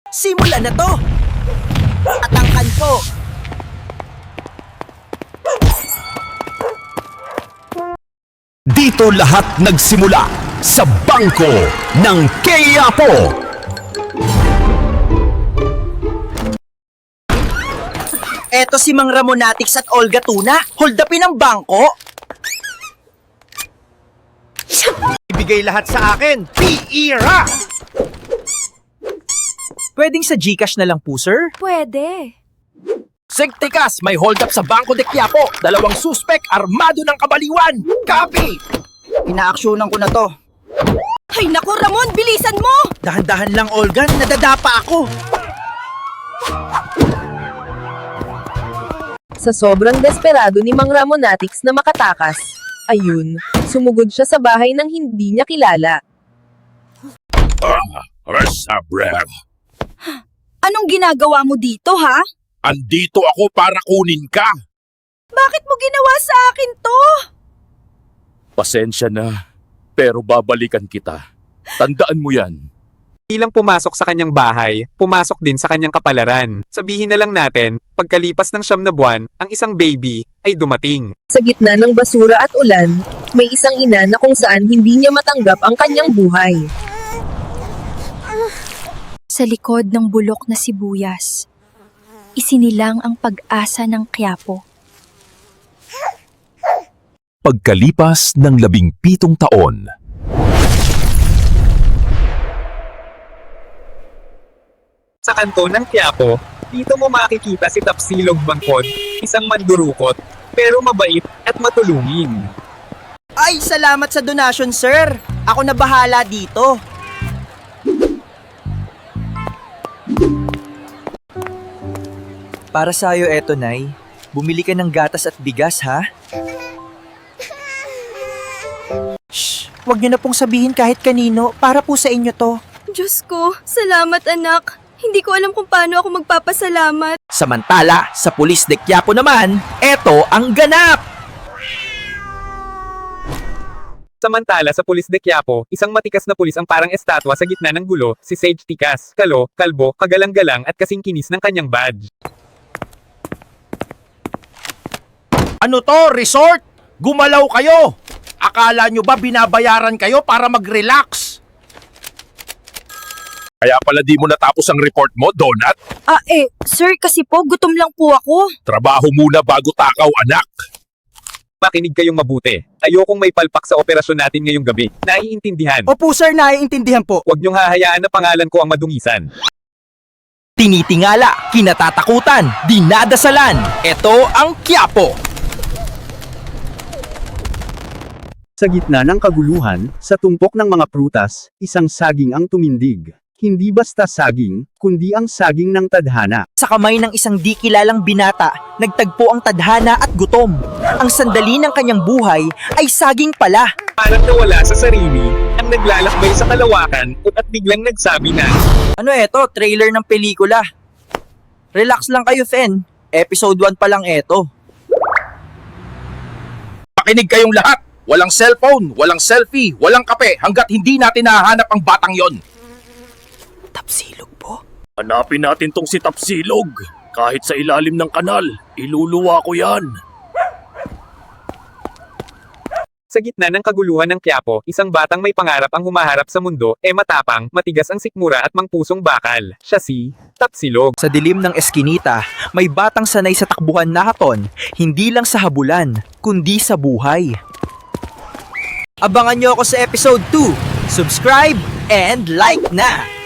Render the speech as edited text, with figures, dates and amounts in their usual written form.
Simulan na to! Atangkan ko! Dito lahat nagsimula sa bangko ng Quiapo. Eto si Mang Ramonatics at Olga Tuna. Hold upin ang bangko. Ibigay lahat sa akin. Piira! Pwedeng sa GCash na lang po, sir? Pwede. Sigtikas, may hold up sa Bangko de Quiapo. 2 suspek, armado ng kabaliwan. Copy! Inaaksyonan ko na to. Ay naku, Ramon, bilisan mo! Dahan-dahan lang, Olga. Nadadapa ako. Sa sobrang desperado ni Mang Ramonatics na makatakas, ayun, sumugod siya sa bahay ng hindi niya kilala. Resabrem, Anong ginagawa mo dito, ha? andito ako para kunin ka. Bakit mo ginawa sa akin to? Pasensya na, pero babalikan kita. Tandaan mo yan. Bilang pumasok sa kanyang bahay, pumasok din sa kanyang kapalaran. Sabihin na lang natin, pagkalipas ng 9 na buwan, ang isang baby ay dumating. Sa gitna ng basura at ulan, may isang ina na kung saan hindi niya matanggap ang kanyang buhay. Sa likod ng bulok na sibuyas, isinilang ang pag-asa ng Quiapo. Pagkalipas ng 17 taon, Sa kanto ng Quiapo, dito mo makikita si Tapsilog Bangkod, isang mandurukot, pero mabait at matulungin. Ay, salamat sa donasyon, sir. Ako na bahala dito. Para sa'yo eto, Nay. Bumili ka ng gatas at bigas, ha? Shh! Huwag niyo na pong sabihin kahit kanino. Para po sa inyo to. Diyos ko, salamat anak. Hindi ko alam kung paano ako magpapasalamat. Samantala, sa pulis de Quiapo naman, eto ang ganap! Samantala sa pulis de Quiapo, isang matikas na pulis ang parang estatwa sa gitna ng gulo, si Sage Tikas, kalbo, kagalang-galang at kasing-kinis ng kanyang badge. ano to, resort? Gumalaw kayo! Akala nyo ba binabayaran kayo para mag-relax? Kaya pala di mo natapos ang report mo, Donut? Sir, kasi po, gutom lang po ako. Trabaho muna bago takaw, anak. Makinig kayong mabuti. Ayokong may palpak sa operasyon natin ngayong gabi. Naiintindihan. Opo, sir, naiintindihan po. Huwag niyong hahayaan na pangalan ko ang madungisan. Tinitingala, kinatatakutan, dinadasalan. Eto ang Quiapo. Sa gitna ng kaguluhan, sa tumpok ng mga prutas, isang saging ang tumindig. Hindi basta saging, kundi ang saging ng tadhana. Sa kamay ng isang di kilalang binata, nagtagpo ang tadhana at gutom. Ang sandali ng kanyang buhay ay saging pala. Parang nawala sa sarili, ang naglalakbay sa kalawakan at biglang nagsabi na, Ano eto? Trailer ng pelikula. Relax lang kayo, Fen. Episode 1 pa lang eto. Pakinig kayong lahat. Walang cellphone, walang selfie, walang kape hanggat hindi natin nahanap ang batang yon. Tapsilog po. Hanapin natin tong si Tapsilog. Kahit sa ilalim ng kanal, iluluwa ko yan. sa gitna ng kaguluhan ng Quiapo, isang batang may pangarap ang humaharap sa mundo, matapang, matigas ang sikmura at mangpusong bakal. Siya si Tapsilog. Sa dilim ng eskinita, may batang sanay sa takbuhan na haton, hindi lang sa habulan, kundi sa buhay. Abangan nyo ako sa episode 2. Subscribe and like na!